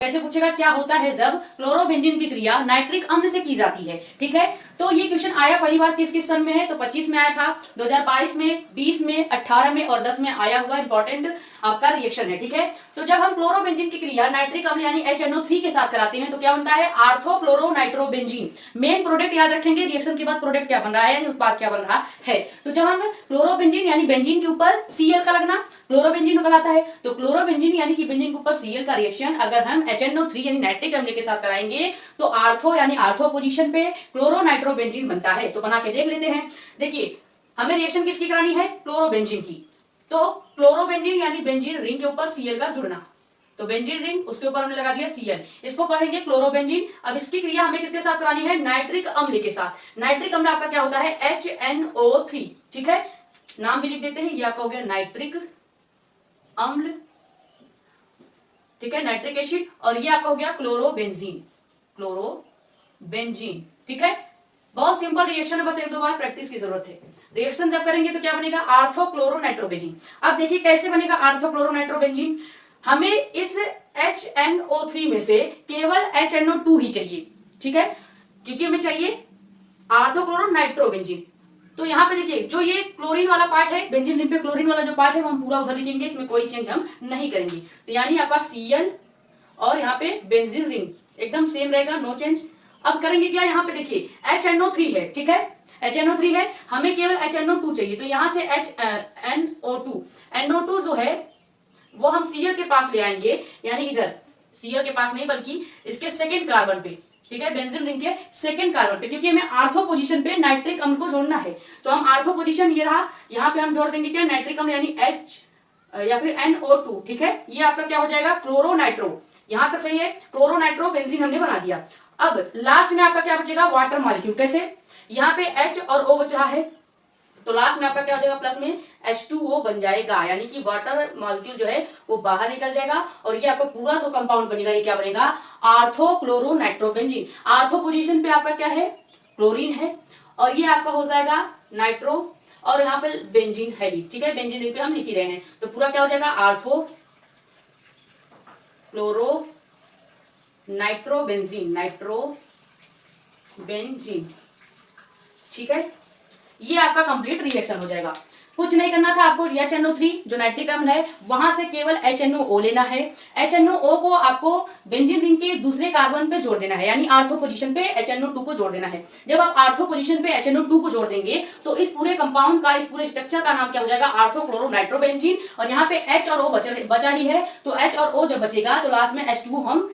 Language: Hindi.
कैसे पूछेगा, क्या होता है जब क्लोरोबेंजीन की क्रिया नाइट्रिक अम्ल से की जाती है। ठीक है, तो ये क्वेश्चन आया पहली बार किस सन में है, तो 25 में आया था, 2022 में, 20 में, 18 में और 10 में आया हुआ इंपॉर्टेंट आपका रिएक्शन है। ठीक है, तो जब हम क्लोरोबेंजीन की क्रिया नाइट्रिक अम्ल यानी HNO3 के साथ कराते हैं तो क्या बनता है, आर्थोक्लोरोनाइट्रोबेंजीन। मेन प्रोडक्ट याद रखेंगे, रिएक्शन के बाद प्रोडक्ट क्या बन रहा है यानी उत्पाद क्या बन रहा है। तो जब हम क्लोरोबेंजीन यानी बेंजीन के ऊपर Cl का लगना क्लोरोबेंजीन कहलाता है, तो क्लोरोबेंजीन यानी कि बेंजीन के ऊपर Cl का रिएक्शन अगर हम HNO3 यानी नाइट्रिक अम्ल के साथ कराएंगे तो आर्थो यानी आर्थो पोजीशन पे क्लोरोनाइट्रोबेंजीन बनता है। तो बना के देख लेते हैं। देखिए, हमें रिएक्शन किसकी करानी है, क्लोरोबेंजीन की। तो क्लोरोबेंजीन यानी बेंजीन रिंग के ऊपर Cl का जुड़ना, तो बेंजीन रिंग उसके ऊपर हमने लगा दिया Cl, इसको पढ़ेंगे क्लोरोबेंजीन। अब इसकी क्रिया हमें किसके साथ करानी है, नाइट्रिक अम्ल के साथ। नाइट्रिक अम्ल आपका क्या होता है, HNO3। ठीक है, नाम भी लिख देते हैं, ये आपका हो गया नाइट्रिक अम्ल। ठीक है, नाइट्रिक एसिड, और ये आपका हो गया क्लोरोबेंजीन, क्लोरोबेंजीन। ठीक है, बहुत सिंपल रिएक्शन है, बस एक दो बार प्रैक्टिस की जरूरत है। रिएक्शन जब करेंगे तो क्या बनेगा, आर्थोक्लोरोनाइट्रोबेंजीन। अब देखिए कैसे बनेगा आर्थोक्लोरोनाइट्रोबेंजीन, हमें इस HNO3 में से केवल HNO2 ही चाहिए। ठीक है, क्योंकि हमें चाहिए आर्थोक्लोरोनाइट्रोबेंजीन। तो यहाँ पे देखिए, जो ये क्लोरीन वाला पार्ट है, बेंजीन रिंग पे क्लोरीन वाला जो पार्ट है वो हम पूरा उधर लिखेंगे, इसमें कोई चेंज हम नहीं करेंगे। तो यानी आपका Cl और यहाँ पे बेंजीन रिंग एकदम सेम रहेगा, नो चेंज। अब करेंगे क्या, यहाँ पे देखिए HNO3 है। ठीक है, HNO3 है, हमें केवल HNO2 चाहिए, तो यहाँ से NO2 जो है वो हम Cl के पास ले आएंगे, यानी इधर Cl के पास नहीं बल्कि इसके सेकेंड कार्बन पे। ठीक है, बेंजीन रिंग के सेकंड कार्बन पे, क्योंकि हमें आर्थो पोजीशन पे नाइट्रिक अम्ल को जोड़ना है। तो हम आर्थो पोजीशन ये रहा, यहाँ पे हम जोड़ देंगे क्या, नाइट्रिक अम्ल यानी H या फिर NO2। ठीक है, ये आपका क्या हो जाएगा, क्लोरोनाइट्रो। यहां तक सही है, क्लोरोनाइट्रो बेंजीन हमने बना दिया। अब लास्ट में आपका क्या बचेगा, वाटर मॉलिक्यूल। कैसे, यहाँ पे H और O बच रहा है, तो लास्ट में आपका क्या हो जाएगा, प्लस में H2O बन जाएगा, यानी कि वाटर मॉलिक्यूल जो है वो बाहर निकल जाएगा और ये आपका पूरा जो कंपाउंड बनेगा ये क्या बनेगा, आर्थोक्लोरोनाइट्रोबेंजीन। आर्थो पोजीशन पे आपका क्या है, क्लोरीन है, और ये आपका हो जाएगा नाइट्रो, और यहाँ पे बेंजीन है। ठीक है, बेंजीन पे हम लिख ही रहे हैं, तो पूरा क्या हो जाएगा, आर्थोक्लोरोनाइट्रोबेंजीन, नाइट्रोबेंजीन। ठीक है, ये आपका कंप्लीट रिएक्शन हो जाएगा। कुछ नहीं करना था आपको, HNO3 जो नाइट्रिक अम्ल है वहां से केवल HNO लेना है। HNO को आपको बेंजीन रिंग के दूसरे कार्बन पे जोड़ देना है, यानी आर्थो पोजीशन पे HNO2 को जोड़ देना है। जब आप आर्थो पोजीशन पे HNO2 को जोड़ देंगे तो इस पूरे कंपाउंड का, इस पूरे स्ट्रक्चर का नाम क्या हो जाएगा, आर्थोक्लोरोनाइट्रोबेंजीन। और यहाँ पे H और O बचा ही है, तो H और O जब बचेगा तो लास्ट में H2O हम